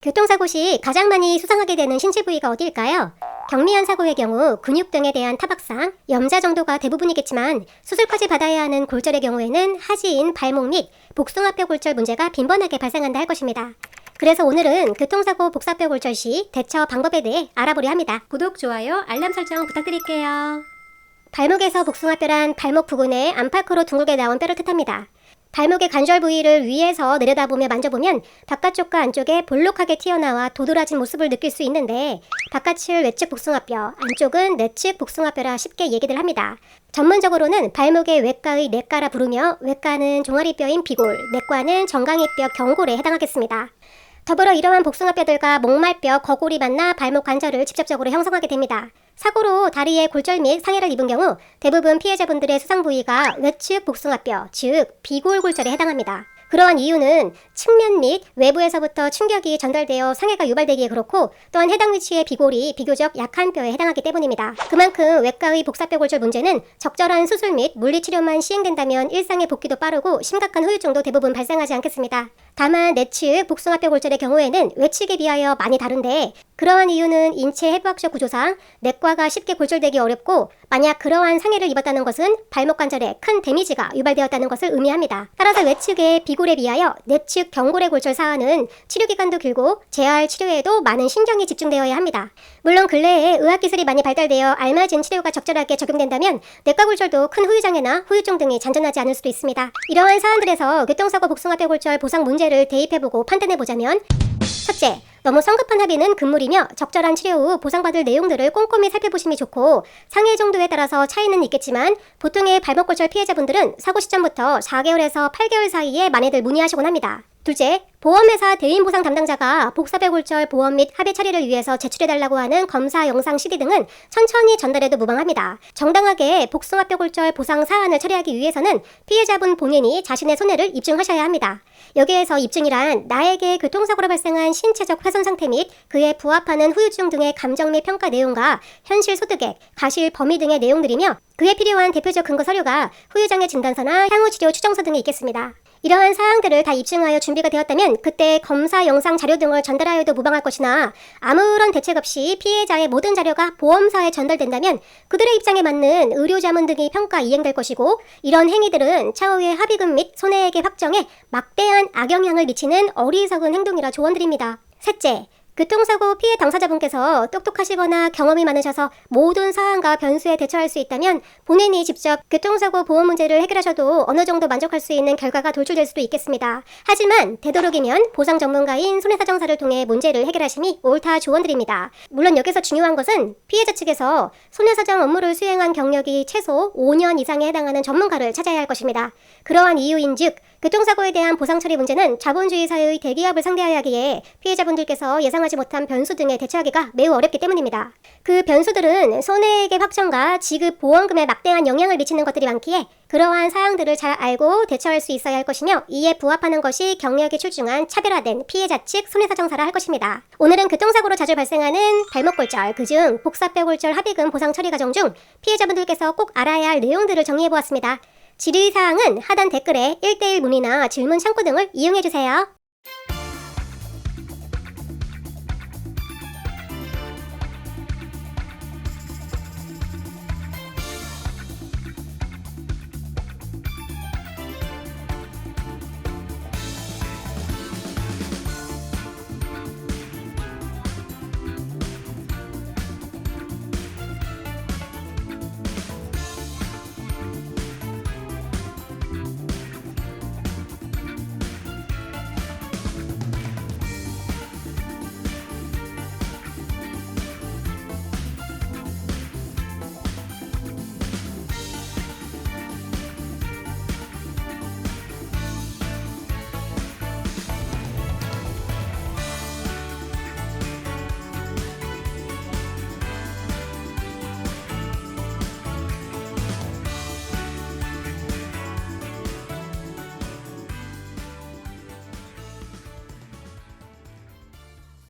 교통사고 시 가장 많이 수상하게 되는 신체 부위가 어디일까요? 경미한 사고의 경우 근육 등에 대한 타박상, 염자 정도가 대부분이겠지만 수술까지 받아야 하는 골절의 경우에는 하지인 발목 및 복숭아뼈 골절 문제가 빈번하게 발생한다 할 것입니다. 그래서 오늘은 교통사고 복사뼈 골절 시 대처 방법에 대해 알아보려 합니다. 구독, 좋아요, 알람 설정 부탁드릴게요. 발목에서 복숭아뼈란 발목 부근에 안팎으로 둥글게 나온 뼈를 뜻합니다. 발목의 관절 부위를 위에서 내려다보며 만져보면 바깥쪽과 안쪽에 볼록하게 튀어나와 도드라진 모습을 느낄 수 있는데 바깥을 외측 복숭아뼈, 안쪽은 내측 복숭아뼈라 쉽게 얘기들 합니다. 전문적으로는 발목의 외과의 내과라 부르며 외과는 종아리뼈인 비골, 내과는 정강이뼈 경골에 해당하겠습니다. 더불어 이러한 복숭아뼈들과 목말뼈, 거골이 만나 발목 관절을 직접적으로 형성하게 됩니다. 사고로 다리에 골절 및 상해를 입은 경우 대부분 피해자분들의 수상 부위가 외측 복숭아뼈, 즉 비골 골절에 해당합니다. 그러한 이유는 측면 및 외부에서부터 충격이 전달되어 상해가 유발되기에 그렇고 또한 해당 위치의 비골이 비교적 약한 뼈에 해당하기 때문입니다. 그만큼 외과의 복사뼈 골절 문제는 적절한 수술 및 물리치료만 시행된다면 일상의 복귀도 빠르고 심각한 후유증도 대부분 발생하지 않겠습니다. 다만 내측 복숭아뼈 골절의 경우에는 외측에 비하여 많이 다른데 그러한 이유는 인체 해부학적 구조상 내과가 쉽게 골절되기 어렵고 만약 그러한 상해를 입었다는 것은 발목 관절에 큰 데미지가 유발되었다는 것을 의미합니다. 따라서 외측의 비골에 비하여 내측 경골의 골절 사안은 치료기간도 길고 재활 치료에도 많은 신경이 집중되어야 합니다. 물론 근래에 의학기술이 많이 발달되어 알맞은 치료가 적절하게 적용된다면 내과 골절도 큰 후유장애나 후유증 등이 잔존하지 않을 수도 있습니다. 이러한 사안들에서 교통사고 복숭아뼈 골절 보상 문제를 대입해보고 판단해보자면 첫째, 너무 성급한 합의는 금물이며 적절한 치료 후 보상받을 내용들을 꼼꼼히 살펴보심이 좋고 상해 정도에 따라서 차이는 있겠지만 보통의 발목 골절 피해자분들은 사고 시점부터 4개월에서 8개월 사이에 만회들 문의하시곤 합니다. 둘째, 보험회사 대인보상 담당자가 복사뼈 골절 보험 및 합의 처리를 위해서 제출해달라고 하는 검사 영상 CD 등은 천천히 전달해도 무방합니다. 정당하게 복숭아뼈 골절 보상 사안을 처리하기 위해서는 피해자분 본인이 자신의 손해를 입증하셔야 합니다. 여기에서 입증이란 나에게 교통사고로 발생한 신체적 훼손 상태 및 그에 부합하는 후유증 등의 감정 및 평가 내용과 현실 소득액, 가실 범위 등의 내용들이며 그에 필요한 대표적 근거 서류가 후유장애 진단서나 향후 치료 추정서 등이 있겠습니다. 이러한 사항들을 다 입증하여 준비가 되었다면 그때 검사 영상 자료 등을 전달하여도 무방할 것이나 아무런 대책 없이 피해자의 모든 자료가 보험사에 전달된다면 그들의 입장에 맞는 의료자문 등의 평가 이행될 것이고 이런 행위들은 차후의 합의금 및 손해액의 확정에 막대한 악영향을 미치는 어리석은 행동이라 조언드립니다. 셋째, 교통사고 피해 당사자분께서 똑똑하시거나 경험이 많으셔서 모든 사안과 변수에 대처할 수 있다면 본인이 직접 교통사고 보험 문제를 해결하셔도 어느 정도 만족할 수 있는 결과가 돌출될 수도 있겠습니다. 하지만 되도록이면 보상 전문가인 손해사정사를 통해 문제를 해결하심이 옳다 조언드립니다. 물론 여기서 중요한 것은 피해자 측에서 손해사정 업무를 수행한 경력이 최소 5년 이상에 해당하는 전문가를 찾아야 할 것입니다. 그러한 이유인즉 교통사고에 대한 보상 처리 문제는 자본주의 사회의 대기업을 상대하여 하기에 피해자분들께서 예상하지 못한 변수 등에 대처하기가 매우 어렵기 때문입니다. 그 변수들은 손해액의 확정과 지급 보험금에 막대한 영향을 미치는 것들이 많기에 그러한 사항들을 잘 알고 대처할 수 있어야 할 것이며 이에 부합하는 것이 경력이 출중한 차별화된 피해자 측 손해사정사라 할 것입니다. 오늘은 교통사고로 자주 발생하는 발목 골절, 그중 복사뼈 골절 합의금 보상 처리 과정 중 피해자분들께서 꼭 알아야 할 내용들을 정리해보았습니다. 질의사항은 하단 댓글에 1:1 문의나 질문 창구 등을 이용해주세요.